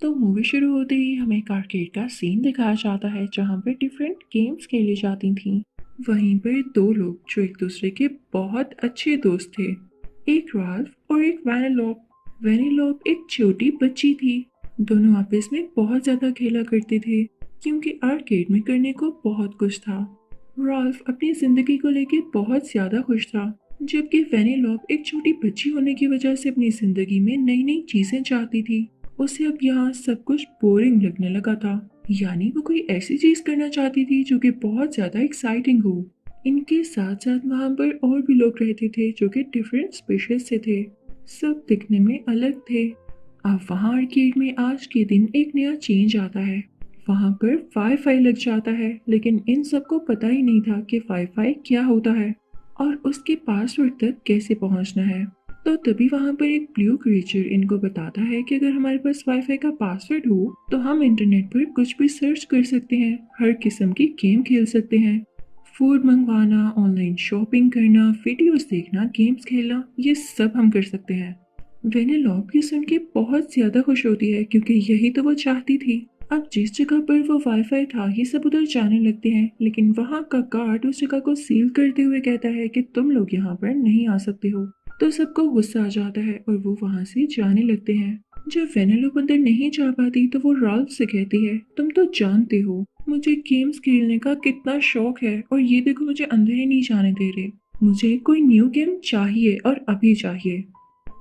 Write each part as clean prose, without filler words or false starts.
तो मूवी शुरू होते ही हमें एक आर्केड का सीन दिखाया जाता है जहाँ पर डिफरेंट गेम्स खेली जाती थी। वहीं पर दो लोग जो एक दूसरे के बहुत अच्छे दोस्त थे, एक राल्फ और एक वैनिलोप। वैनिलोप एक छोटी बच्ची थी। दोनों आपस में बहुत ज्यादा खेला करते थे क्योंकि आर्केड में करने को बहुत कुछ था। राल्फ अपनी जिंदगी को लेकर बहुत ज्यादा खुश था, जबकि वेनिलॉप एक छोटी बच्ची होने की वजह से अपनी जिंदगी में नई नई चीजें चाहती थी। उसे अब यहाँ सब कुछ बोरिंग लगने लगा था, यानी वो कोई ऐसी चीज करना चाहती थी जो कि बहुत ज्यादा एक्साइटिंग हो। इनके साथ साथ वहां पर और भी लोग रहते थे जो कि डिफरेंट स्पीशीज से थे। सब दिखने में अलग थे। अब वहाँ आर्केड में आज के दिन एक नया चेंज आता है। वहां पर वाईफाई लग जाता है, लेकिन इन सबको पता ही नहीं था कि वाईफाई क्या होता है और उसके पासवर्ड तक कैसे पहुंचना है। तो तभी वहां पर एक ब्लू क्रीचर इनको बताता है कि अगर हमारे पास वाईफाई का पासवर्ड हो तो हम इंटरनेट पर कुछ भी सर्च कर सकते हैं, हर किस्म की गेम खेल सकते हैं। फूड मंगवाना, ऑनलाइन शॉपिंग करना, वीडियोस देखना, गेम्स खेलना, ये सब हम कर सकते हैं। वेनेलॉप ये सुन के बहुत ज्यादा खुश होती है क्योंकि यही तो वो चाहती थी। अब जिस जगह पर वो वाईफाई था ये सब उधर जाने लगते हैं, लेकिन वहाँ का गार्ड उस जगह को सील करते हुए कहता है कि तुम लोग यहाँ पर नहीं आ सकते हो। तो सबको गुस्सा आ जाता है और वो वहाँ से जाने लगते हैं। जब वेनेलोप अंदर नहीं जा पाती तो वो राल्फ से कहती है, तुम तो जानते हो मुझे गेम्स खेलने का कितना शौक है और ये देखो मुझे अंदर ही नहीं जाने दे रहे। मुझे कोई न्यू गेम चाहिए और अभी चाहिए।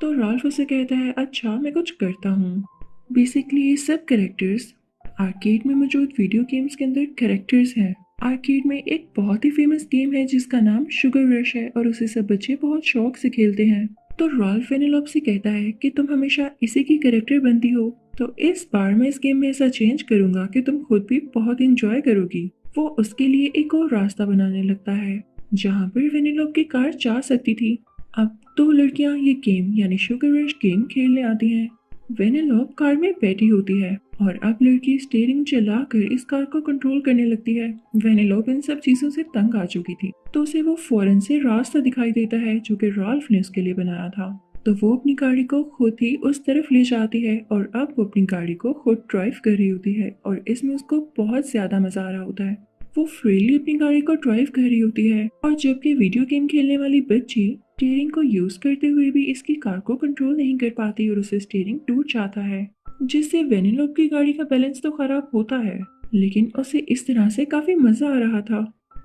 तो राल्फ उसे कहता है, अच्छा मैं कुछ करता हूँ। बेसिकली ये सब कैरेक्टर्स आर्केड में मौजूद वीडियो गेम्स के अंदर कैरेक्टर्स हैं। आर्केड में एक बहुत ही फेमस गेम है जिसका नाम शुगर रश है और उसे सब बच्चे बहुत शौक से खेलते हैं। तो राल्फ वेनेलॉप से कहता है कि तुम हमेशा इसी की कैरेक्टर बनती हो, तो इस बार मैं इस गेम में ऐसा चेंज करूंगा कि तुम खुद भी बहुत इंजॉय करोगी। वो उसके लिए एक और रास्ता बनाने लगता है जहाँ पर वेनेलॉप की कार जा सकती थी। अब दो लड़कियां ये गेम यानी शुगर रश गेम खेलने आती हैं। वेनेलॉप कार में बैठी होती है और अब लड़की स्टीयरिंग चलाकर इस कार को कंट्रोल करने लगती है। वेनेलॉप इन सब चीजों से तंग आ चुकी थी, तो उसे वो फौरन से रास्ता दिखाई देता है जो कि राल्फ ने उसके लिए बनाया था। तो वो अपनी गाड़ी को खुद ही उस तरफ ले जाती है और अब वो अपनी गाड़ी को खुद ड्राइव कर रही होती है और इसमें उसको बहुत ज्यादा मजा आ रहा होता है। वो फ्रीली अपनी गाड़ी को ड्राइव कर रही होती है और जबकि वीडियो गेम खेलने वाली बच्ची स्टीयरिंग को यूज करते हुए भी इसकी कार को कंट्रोल नहीं कर पाती और उसे स्टीयरिंग टूट जाता है, जिससे वेनिलोप की गाड़ी का बैलेंस तो खराब होता है, लेकिन उसे इस तरह से काफी मजा आ रहा था।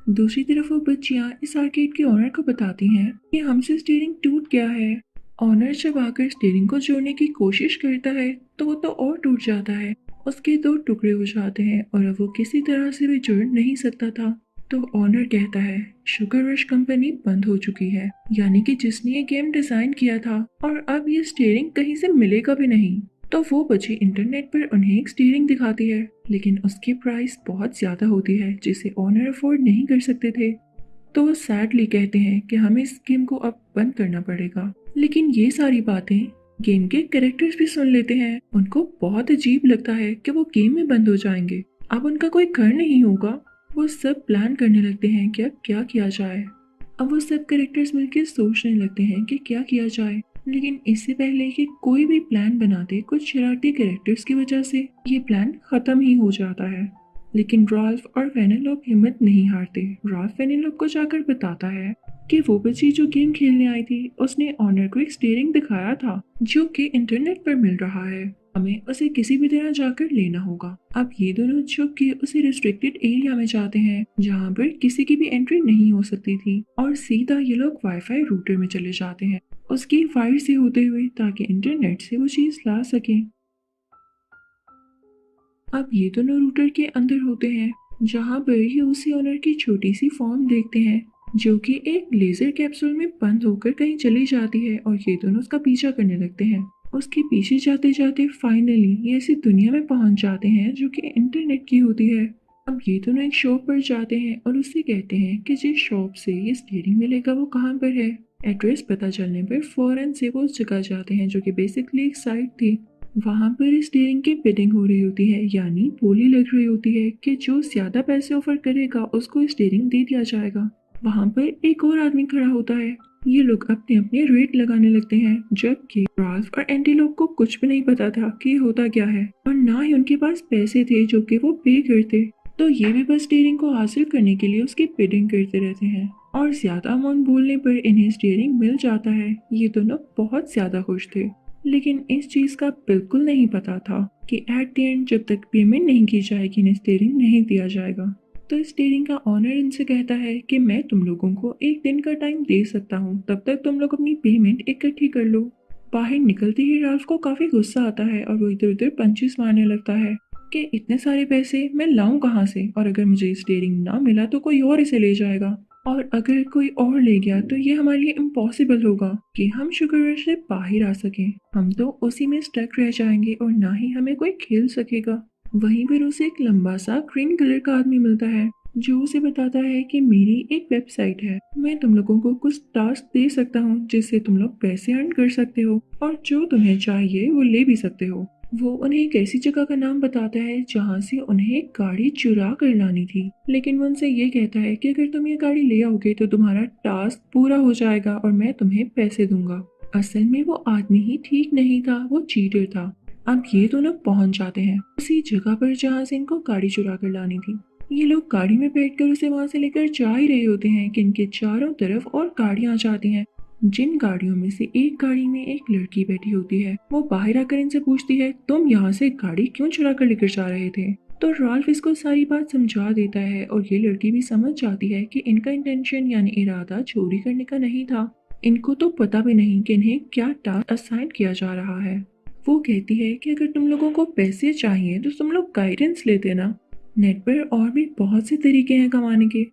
दूसरी तरफ वो बच्चियां इस आर्केड के ओनर को बताती हैं कि हमसे स्टीयरिंग टूट गया है। ऑनर जब आकर स्टीयरिंग को जोड़ने की कोशिश करता है तो वो तो और टूट जाता है। उसके दो टुकड़े हो जाते हैं और अब वो किसी तरह से भी जुड़ नहीं सकता था। तो ऑनर कहता है, शुगर रश कंपनी बंद हो चुकी है, यानी कि जिसने ये गेम डिजाइन किया था और अब ये स्टीयरिंग कहीं से मिलेगा भी नहीं। तो वो बच्ची इंटरनेट पर उन्हें एक स्टीयरिंग दिखाती है, लेकिन उसकी प्राइस बहुत ज्यादा होती है जिसे ऑनर अफोर्ड नहीं कर सकते थे। तो वो सैडली कहते हैं कि हमें इस गेम को अब बंद करना पड़ेगा। लेकिन ये सारी बातें गेम के कैरेक्टर्स भी सुन लेते हैं। उनको बहुत अजीब लगता है कि वो गेम में बंद हो जाएंगे, अब उनका कोई घर नहीं होगा। वो सब प्लान करने लगते हैं कि अब क्या किया जाए। अब वो सब कैरेक्टर्स मिलकर सोचने लगते हैं कि क्या किया जाए, लेकिन इससे पहले कि कोई भी प्लान बनाते कुछ शरारती कैरेक्टर्स की वजह से ये प्लान खत्म ही हो जाता है। लेकिन राल्फ और वेनेलोप हिम्मत नहीं हारते। राल्फ वेनेलोप को जाकर बताता है कि वो बच्ची जो गेम खेलने आई थी उसने ऑनर को एक स्टीयरिंग दिखाया था जो कि इंटरनेट पर मिल रहा है, हमें उसे किसी भी तरह जाकर लेना होगा। अब ये दोनों छुप के उसे रिस्ट्रिक्टेड एरिया में जाते हैं जहाँ पर किसी की भी एंट्री नहीं हो सकती थी और सीधा ये लोग वाईफाई रूटर में चले जाते हैं उसकी वायर से होते हुए, ताकि इंटरनेट से वो चीज ला सके। अब ये दोनों रूटर के अंदर होते हैं जहाँ पर ये उसी ऑनर की छोटी सी फॉर्म देखते हैं जो कि एक लेजर कैप्सूल में बंद होकर कहीं चली जाती है और ये दोनों उसका पीछा करने लगते हैं। उसके पीछे जाते जाते फाइनली ये ऐसी दुनिया में पहुंच जाते हैं जो कि इंटरनेट की होती है। अब ये दोनों एक शॉप पर जाते हैं और उससे कहते हैं कि जिस शॉप से ये स्टीयरिंग मिलेगा वो कहाँ पर है। एड्रेस पता चलने पर फौरन से वो उस जगह जाते हैं जो कि बेसिकली एक साइट थी। वहां पर स्टीयरिंग की बिडिंग हो रही होती है, यानी बोली लग रही होती है कि जो ज्यादा पैसे ऑफर करेगा उसको स्टीयरिंग दे दिया जाएगा। वहां पर एक और आदमी खड़ा होता है ये लोग अपने अपने रेट लगाने लगते हैं, जबकि राल्फ और एंटीलोप को कुछ भी नहीं पता था कि होता क्या है, और ना ही उनके पास पैसे थे जो कि वो पे करते। तो ये भी बस स्टीयरिंग को हासिल करने के लिए उसकी बिडिंग करते रहते हैं, और ज्यादा अमाउंट बोलने पर इन्हें स्टीयरिंग मिल जाता है। ये दोनों बहुत ज्यादा खुश थे, लेकिन इस चीज का बिल्कुल नहीं पता था कि एट द एंड जब तक पेमेंट नहीं की जाएगी इन्हें स्टीयरिंग नहीं दिया जाएगा। तो स्टीयरिंग का ऑनर इनसे कहता है कि मैं तुम लोगों को एक दिन का टाइम दे सकता हूँ, तब तक तुम लोग अपनी पेमेंट इकट्ठी कर लो। बाहर निकलते ही राल्फ को काफी गुस्सा आता है और वो इधर उधर पंचेस मारने लगता है कि इतने सारे पैसे मैं लाऊं कहाँ से, और अगर मुझे स्टीयरिंग ना मिला तो कोई और इसे ले जाएगा, और अगर कोई और ले गया तो ये हमारे लिए इम्पॉसिबल होगा कि हम शुगर रश से बाहर आ सकें। हम तो उसी में स्टक रह जाएंगे और ना ही हमें कोई खेल सकेगा। वहीं पर उसे एक लंबा सा ग्रीन कलर का आदमी मिलता है जो उसे बताता है कि मेरी एक वेबसाइट है, मैं तुम लोगों को कुछ टास्क दे सकता हूँ जिससे तुम लोग पैसे अर्न कर सकते हो, और जो तुम्हें चाहिए वो ले भी सकते हो। वो उन्हें एक ऐसी जगह का नाम बताता है जहाँ से उन्हें एक गाड़ी चुरा कर लानी थी, लेकिन वो उनसे ये कहता है कि अगर तुम ये गाड़ी ले आओगे तो तुम्हारा टास्क पूरा हो जाएगा और मैं तुम्हें पैसे दूंगा। असल में वो आदमी ही ठीक नहीं था, वो चीटर था। अब ये दोनों पहुंच जाते हैं उसी जगह पर जहाँ से इनको गाड़ी चुरा कर लानी थी। ये लोग गाड़ी में बैठकर उसे वहां से लेकर जा ही रहे होते हैं कि इनके चारों तरफ और गाड़ियां आ जाती हैं, जिन गाड़ियों में से एक गाड़ी में एक लड़की बैठी होती है। वो बाहर आकर इनसे पूछती है तुम यहाँ से गाड़ी क्यों चुरा कर लेकर जा रहे थे। तो राल्फ इसको सारी बात समझा देता है और ये लड़की भी समझ जाती है कि इनका इंटेंशन यानी इरादा चोरी करने का नहीं था। इनको तो पता भी नहीं कि इन्हें क्या टास्क असाइन किया जा रहा है। वो कहती है कि अगर तुम लोगों को पैसे चाहिए तो तुम लोग गाइडेंस लेते ना, नेट पर और भी बहुत से तरीके हैं कमाने के।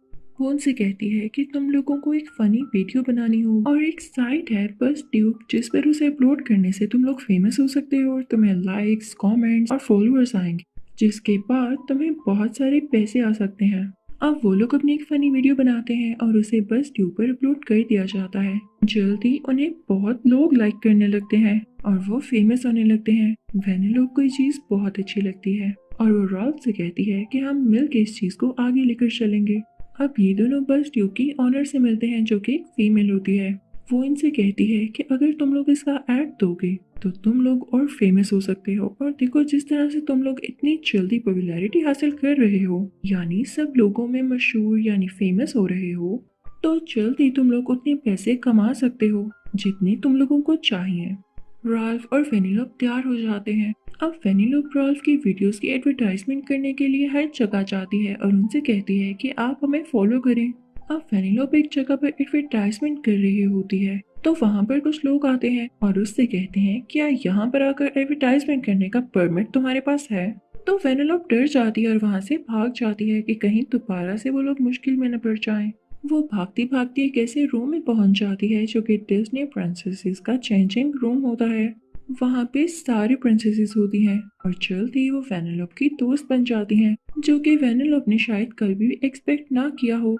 वो उनसे कहती है कि तुम लोगों को एक फनी वीडियो बनानी हो और एक साइट है बस ट्यूब जिस पर उसे अपलोड करने से तुम लोग फेमस हो सकते हो और तुम्हें लाइक्स कमेंट्स और फॉलोअर्स आएंगे, जिसके बाद तुम्हें बहुत सारे पैसे आ सकते हैं। अब वो लोग अपनी एक फनी वीडियो बनाते हैं और उसे बस ट्यूब पर अपलोड कर दिया जाता है। जल्दी उन्हें बहुत लोग लाइक करने लगते हैं और वो फेमस होने लगते हैं। वेनेलोप को ये चीज बहुत अच्छी लगती है और वो रॉल्फ से कहती है कि हम मिलकर इस चीज को आगे लेकर चलेंगे। अब ये दोनों बस ट्यूब की ऑनर से मिलते हैं जो कि एक फीमेल होती है। वो इनसे कहती है कि अगर तुम लोग इसका ऐड दोगे तो तुम लोग और फेमस हो सकते हो, और देखो जिस तरह से तुम लोग इतनी जल्दी पॉपुलैरिटी हासिल कर रहे हो यानी सब लोगों में मशहूर यानी फेमस हो रहे हो, तो जल्द ही तुम लोग उतने पैसे कमा सकते हो जितने तुम लोगों को चाहिए। राल्फ और वेनिलोप तैयार हो जाते हैं। अब वेनिलोप राल्फ की वीडियोस की एडवर्टाइजमेंट करने के लिए हर जगह जाती है और उनसे कहती है कि आप हमें फॉलो करें। अब वेनिलोप एक जगह पर एडवर्टाइजमेंट कर रही होती है तो वहां पर कुछ लोग आते हैं और उससे कहते हैं क्या यहाँ पर आकर एडवर्टाइजमेंट करने का परमिट तुम्हारे पास है। तो वेनिलोप डर जाती है और वहां से भाग जाती है कि कहीं दोबारा से वो लोग मुश्किल में न पड़ जाएं। वो भागती भागती एक ऐसे रूम में पहुंच जाती है जो कि डिज्नी प्रिंसेसेस का चेंजिंग रूम होता है। वहाँ पे सारी प्रिंसेसेस होती हैं और जल्द ही वो वेनेलोप की दोस्त बन जाती हैं, जो कि वेनेलोप ने शायद कभी भी एक्सपेक्ट ना किया हो।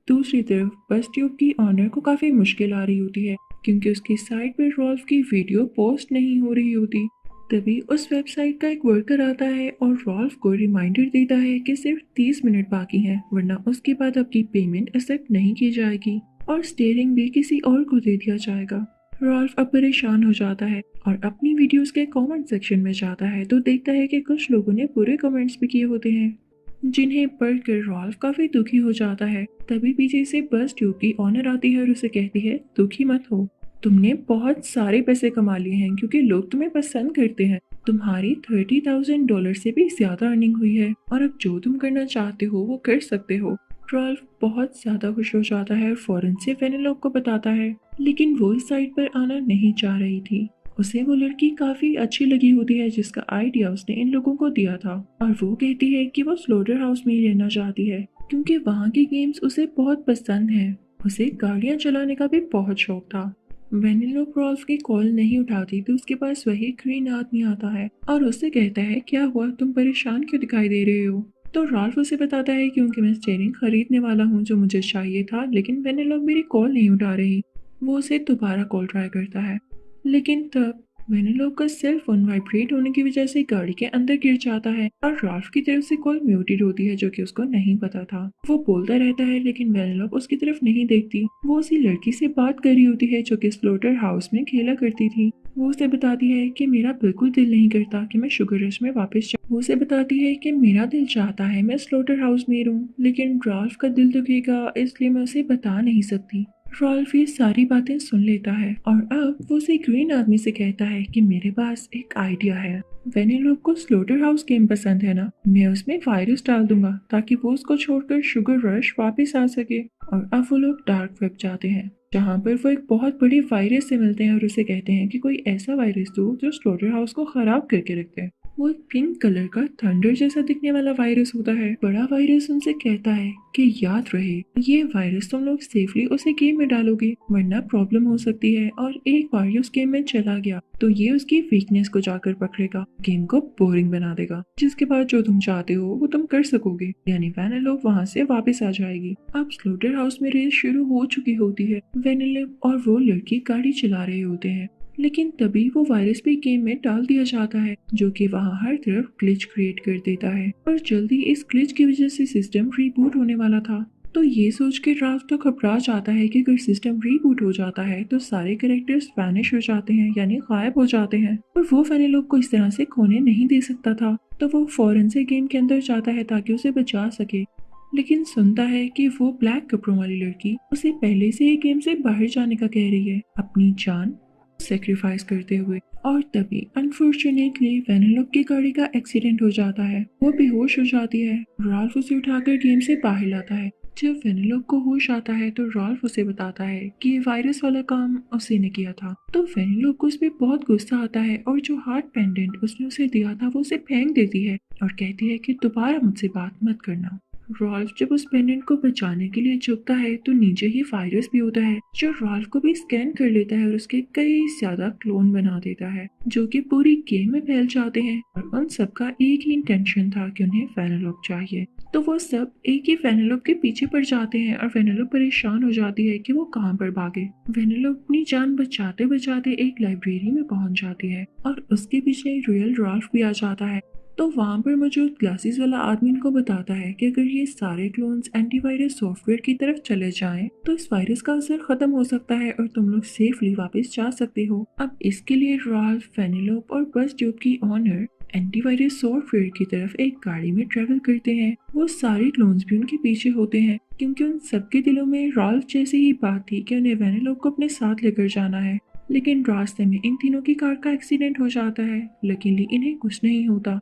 दूसरी तरफ बस ट्यूब की ऑनर को काफी मुश्किल आ रही होती है क्योंकि उसकी साइट पर रॉल्फ की वीडियो पोस्ट नहीं हो रही होती। तभी उस वेबसाइट का एक वर्कर आता है और रॉल्फ को रिमाइंडर देता है कि सिर्फ 30 मिनट बाकी हैं, वरना उसके बाद आपकी पेमेंट एक्सेप्ट नहीं की जाएगी और स्टीयरिंग भी किसी और को दे दिया जाएगा। रॉल्फ अब परेशान हो जाता है और अपनी वीडियोस के कमेंट सेक्शन में जाता है तो देखता है कि कुछ लोगों ने बुरे कमेंट्स भी किए होते हैं, जिन्हें पढ़कर रॉल्फ काफी दुखी हो जाता है। तभी पीछे से बस ट्यूब की ऑनर आती है और उसे कहती है दुखी मत हो, तुमने बहुत सारे पैसे कमा लिए हैं क्योंकि लोग तुम्हें पसंद करते हैं। तुम्हारी $30,000 से भी ज्यादा अर्निंग हुई है और अब जो तुम करना चाहते हो वो कर सकते हो। रॉल्फ बहुत ज्यादा खुश हो जाता है और फौरन से वेनेलोप को बताता है, लेकिन वो इस साइड पर आना नहीं चाह रही थी। उसे वो लड़की काफी अच्छी लगी होती है जिसका आइडिया उसने इन लोगों को दिया था, और वो कहती है कि वो स्लोटर हाउस में ही रहना चाहती है क्योंकि वहाँ की गेम्स उसे बहुत पसंद है। उसे गाड़ियाँ चलाने का भी बहुत शौक था। वेनेलोप रॉल्फ की कॉल नहीं उठाती तो उसके पास वही ग्रीन आदमी आता है और उससे कहता है क्या हुआ, तुम परेशान क्यों दिखाई दे रहे हो। तो रॉल्फ उसे बताता है क्योंकि मैं स्टीयरिंग खरीदने वाला हूँ जो मुझे चाहिए था, लेकिन वेनेलोप मेरी कॉल नहीं उठा रही। वो उसे दोबारा कॉल ट्राई करता है, लेकिन तब वेनेलोप का सेल फोन वाइब्रेट होने की वजह से गाड़ी के अंदर गिर जाता है और राल्फ की तरफ से कॉल म्यूटेड होती है जो कि उसको नहीं पता था। वो बोलता रहता है लेकिन वेनेलोप उसकी तरफ नहीं देखती। वो उसी लड़की से बात कर रही होती है जो कि स्लोटर हाउस में खेला करती थी। वो उसे बताती है कि मेरा बिल्कुल दिल नहीं करता कि मैं शुगर रश में वापस जाऊं। वो उसे बताती है कि मेरा दिल चाहता है मैं स्लोटर हाउस में रहूं, लेकिन राल्फ का दिल दुखेगा इसलिए मैं उसे बता नहीं सकती। रॉल्फ ये सारी बातें सुन लेता है और अब वो उसे ग्रीन आदमी से कहता है कि मेरे पास एक आइडिया है। वेनेलोप को स्लोटर हाउस गेम पसंद है ना, मैं उसमें वायरस डाल दूंगा ताकि वो उसको छोड़कर शुगर रश वापस आ सके। और अब वो लोग डार्क वेब जाते हैं जहाँ पर वो एक बहुत बड़ी वायरस से मिलते हैं और उसे कहते हैं कि कोई ऐसा वायरस दो जो स्लोटर हाउस को खराब करके रखते हैं। वो एक पिंक कलर का थंडर जैसा दिखने वाला वायरस होता है। बड़ा वायरस उनसे कहता है कि याद रहे ये वायरस तुम लोग सेफली उसे गेम में डालोगे वरना प्रॉब्लम हो सकती है, और एक बार ये उस गेम में चला गया तो ये उसकी वीकनेस को जाकर पकड़ेगा, गेम को बोरिंग बना देगा, जिसके बाद जो तुम चाहते हो वो तुम कर सकोगे, यानी वेनेलोप वहाँ से वापस आ जाएगी। अब स्लोटर हाउस में रेस शुरू हो चुकी होती है। वेनेलोप और वो लड़की गाड़ी चला रहे होते हैं, लेकिन तभी वो वायरस भी गेम में डाल दिया जाता है जो कि वहाँ हर तरफ ग्लिच क्रिएट कर देता है और जल्दी इस ग्लिच की वजह से सिस्टम रीबूट होने वाला था। तो ये सोच के राल्फ तो घबरा जाता है कि अगर सिस्टम रीबूट हो जाता है तो सारे कैरेक्टर्स वैनिश हो जाते हैं, यानी गायब हो जाते हैं, और वो वेनेलोप को इस तरह से खोने नहीं दे सकता था। तो वो फौरन से गेम के अंदर जाता है ताकि उसे बचा सके, लेकिन सुनता है कि वो ब्लैक कपड़ों वाली लड़की उसे पहले से ही गेम से बाहर जाने का कह रही है, अपनी जान सेक्रीफाइस करते हुए। और तभी अनफॉर्चुनेटली वेनेलोप की गाड़ी का एक्सीडेंट हो जाता है। वो बेहोश हो जाती है। राल्फ उसे उठाकर गेम से बाहर लाता है। जब वेनेलोप को होश आता है तो राल्फ उसे बताता है कि ये वायरस वाला काम उसी ने किया था। तो वेनेलोप को उस पर बहुत गुस्सा आता है और जो हार्ट पेंडेंट उसने उसे दिया था वो उसे फेंक देती है और कहती है कि दोबारा मुझसे बात मत करना। रॉल्फ जब उस पेंडेंट को बचाने के लिए झुकता है तो नीचे ही वायरस भी होता है जो रॉल्फ को भी स्कैन कर लेता है और उसके कई ज्यादा क्लोन बना देता है जो कि पूरी गेम में फैल जाते हैं। और उन सबका एक ही इंटेंशन था कि उन्हें वेनेलोप चाहिए, तो वो सब एक ही वेनेलोप के पीछे पड़ जाते हैं और वेनेलोप परेशान हो जाती है कि वो कहाँ पर भागे। वेनेलोप अपनी जान बचाते बचाते एक लाइब्रेरी में पहुंच जाती है और उसके पीछे रियल रॉल्फ भी आ जाता है। तो वहां पर मौजूद ग्लासेस वाला आदमी इनको बताता है कि अगर ये सारे क्लोन्स एंटीवायरस सॉफ्टवेयर की तरफ चले जाएं तो इस वायरस का असर खत्म हो सकता है और तुम लोग सेफली वापस जा सकते हो। अब इसके लिए राल्फ, वेनेलोप और बस ट्यूब की ऑनर एंटीवायरस सॉफ्टवेयर की तरफ एक गाड़ी में ट्रेवल करते हैं। वो सारे क्लोन्स भी उनके पीछे होते हैं क्योंकि उन सबके दिलों में राल्फ जैसी ही बात थी कि उन्हें वेनेलोप को अपने साथ लेकर जाना है। लेकिन रास्ते में इन तीनों की कार का एक्सीडेंट हो जाता है। लकीली इन्हें कुछ नहीं होता,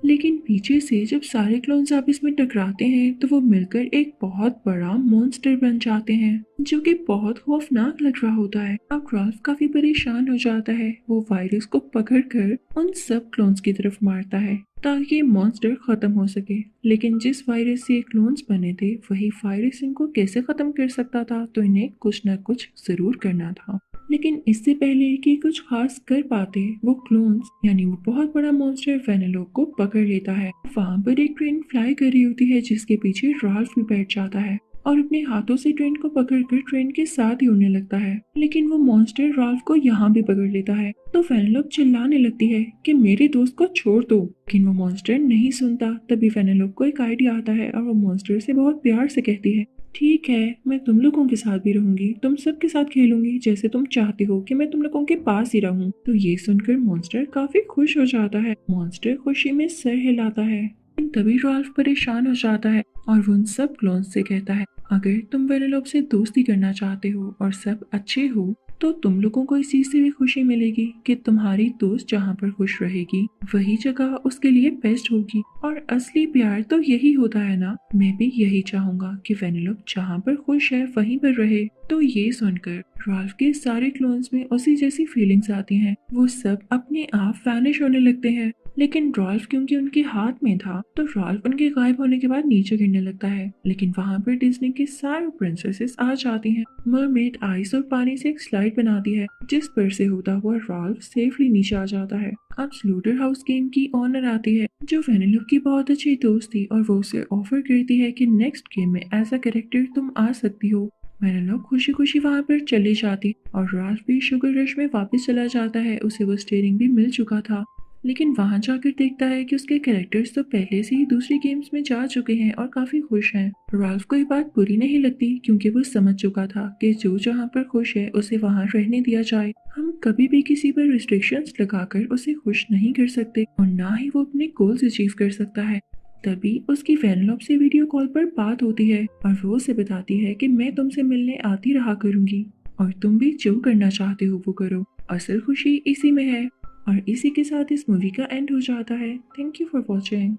लेकिन पीछे से जब सारे क्लोन्स आपस में टकराते हैं तो वो मिलकर एक बहुत बड़ा मॉन्स्टर बन जाते हैं जो कि बहुत खौफनाक लग रहा होता है। अब राल्फ काफी परेशान हो जाता है। वो वायरस को पकड़कर उन सब क्लोन्स की तरफ मारता है ताकि ये मॉन्स्टर खत्म हो सके, लेकिन जिस वायरस से ये क्लोन्स बने थे वही वायरस इनको कैसे खत्म कर सकता था, तो इन्हें कुछ न कुछ जरूर करना था। लेकिन इससे पहले कि कुछ खास कर पाते वो क्लोन्स यानी वो बहुत बड़ा मॉन्स्टर वेनेलोप को पकड़ लेता है। वहां पर एक ट्रेन फ्लाई कर रही होती है जिसके पीछे राल्फ भी बैठ जाता है और अपने हाथों से ट्रेन को पकड़कर ट्रेन के साथ ही उड़ने लगता है, लेकिन वो मॉन्स्टर राल्फ को यहाँ भी पकड़ लेता है। तो वेनेलोप चिल्लाने लगती है कि मेरे दोस्त को छोड़ दो, लेकिन वो मॉन्स्टर नहीं सुनता। तभी वेनेलोप को एक आइडिया आता है और वो मॉन्स्टर से बहुत प्यार से कहती है, ठीक है मैं तुम लोगों के साथ भी रहूंगी, तुम सबके साथ खेलूंगी जैसे तुम चाहती हो कि मैं तुम लोगों के पास ही रहूं। तो ये सुनकर मॉन्स्टर काफी खुश हो जाता है। मॉन्स्टर खुशी में सर हिलाता है। तभी राल्फ परेशान हो जाता है और वो उन सब क्लोन्स से कहता है, अगर तुम वेनेलोप से दोस्ती करना चाहते हो और सब अच्छे हो तो तुम लोगों को इस चीज से भी खुशी मिलेगी कि तुम्हारी दोस्त जहाँ पर खुश रहेगी वही जगह उसके लिए बेस्ट होगी। और असली प्यार तो यही होता है ना, मैं भी यही चाहूंगा कि वेनेलोप जहाँ पर खुश है वहीं पर रहे। तो ये सुनकर राल्फ के सारे क्लोन्स में उसी जैसी फीलिंग्स आती हैं। वो सब अपने आप वैनिश होने लगते हैं, लेकिन राल्फ क्योंकि उनके हाथ में था तो राल्फ उनके गायब होने के बाद नीचे गिरने लगता है। लेकिन वहां पर डिज्नी की सारी प्रिंसेसेस आ जाती हैं। मरमेड आइस और पानी से एक स्लाइड बनाती है जिस पर से होता हुआ राल्फ सेफली नीचे आ जाता है। अब स्लोटर हाउस गेम की ऑनर आती है जो वेनेलोप की बहुत अच्छी दोस्त थी और वो उसे ऑफर करती है कि नेक्स्ट गेम में एज अ कैरेक्टर तुम आ सकती हो। मैनेलॉग खुशी खुशी वहां पर चली जाती और राल्फ भी शुगर रश में वापस चला जाता है। उसे वो स्टीयरिंग भी मिल चुका था, लेकिन वहां जाकर देखता है कि उसके कैरेक्टर्स तो पहले से ही दूसरी गेम्स में जा चुके हैं और काफी खुश हैं। राल्फ को ये बात बुरी नहीं लगती क्योंकि वो समझ चुका था कि जो जहाँ पर खुश है उसे वहां रहने दिया जाए। हम कभी भी किसी पर रिस्ट्रिक्शंस लगाकर उसे खुश नहीं कर सकते और ना ही वो अपने गोल्स अचीव कर सकता है। तभी उसकी वैनलॉप से वीडियो कॉल पर बात होती है और वो उसे बताती है कि मैं तुमसे मिलने आती रहा करूंगी और तुम भी जो करना चाहते हो वो करो। असल खुशी इसी में है। और इसी के साथ इस मूवी का एंड हो जाता है। Thank you for watching.